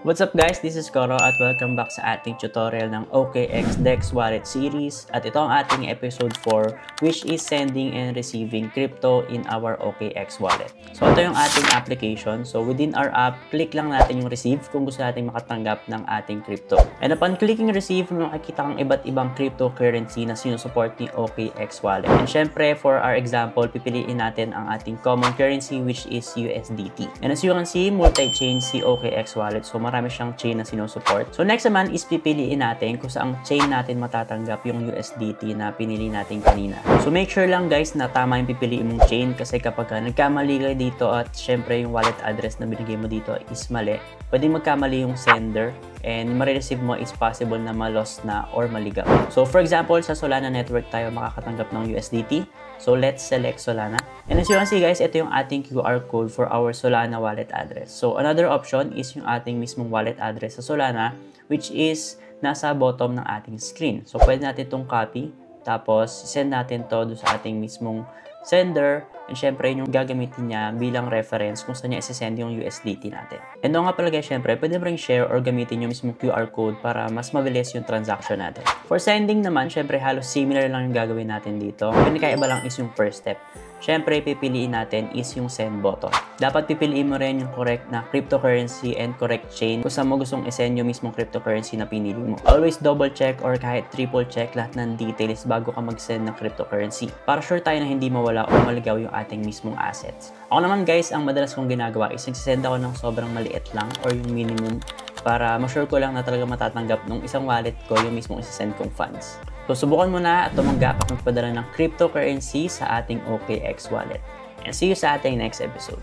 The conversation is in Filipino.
What's up guys? This is Koro at welcome back sa ating tutorial ng OKX Dex Wallet Series. At ito ang ating episode 4 which is sending and receiving crypto in our OKX wallet. So ito yung ating application. So within our app, click lang natin yung receive kung gusto natin makatanggap ng ating crypto. And upon clicking receive, makikita kang iba't ibang cryptocurrency na sinusupport ni OKX wallet. And syempre for our example, pipiliin natin ang ating common currency which is USDT. And as you can see, multi-chain si OKX wallet. So marami siyang chain na sinusupport. So next naman is pipiliin natin kung saang chain natin matatanggap yung USDT na pinili natin kanina. So make sure lang guys na tama yung pipiliin mong chain kasi kapag nagkamali ka dito at syempre yung wallet address na binigay mo dito is mali, pwedeng magkamali yung sender and ma-receive mo is possible na ma-lost na or maligaw. So for example, sa Solana network tayo makakatanggap ng USDT. So let's select Solana. And as you can see guys, ito yung ating QR code for our Solana wallet address. So another option is yung ating mismong wallet address sa Solana which is nasa bottom ng ating screen. So pwede natin itong copy tapos send natin to sa ating mismong sender and syempre yung gagamitin niya bilang reference kung saan niya isi-send yung USDT natin. And nga pala guys, syempre pwede mo ring share or gamitin yung mismong QR code para mas mabilis yung transaction natin. For sending naman, syempre halos similar lang yung gagawin natin dito. Pinakaiba lang is yung first step. Syempre, pipiliin natin is yung send button. Dapat pipiliin mo rin yung correct na cryptocurrency and correct chain kung saan mo gustong isend yung mismong cryptocurrency na pinili mo. Always double check or kahit triple check lahat ng details bago ka mag-send ng cryptocurrency para sure tayo na hindi mawala o maligaw yung ating mismong assets. Ako naman guys, ang madalas kong ginagawa is nagsisend ako ng sobrang maliit lang or yung minimum para ma-sure ko lang na talaga matatanggap ng isang wallet ko yung mismong isasend kong funds. So, subukan mo na at tumanggap at magpadala ng cryptocurrency sa ating OKX wallet. And see you sa ating next episode.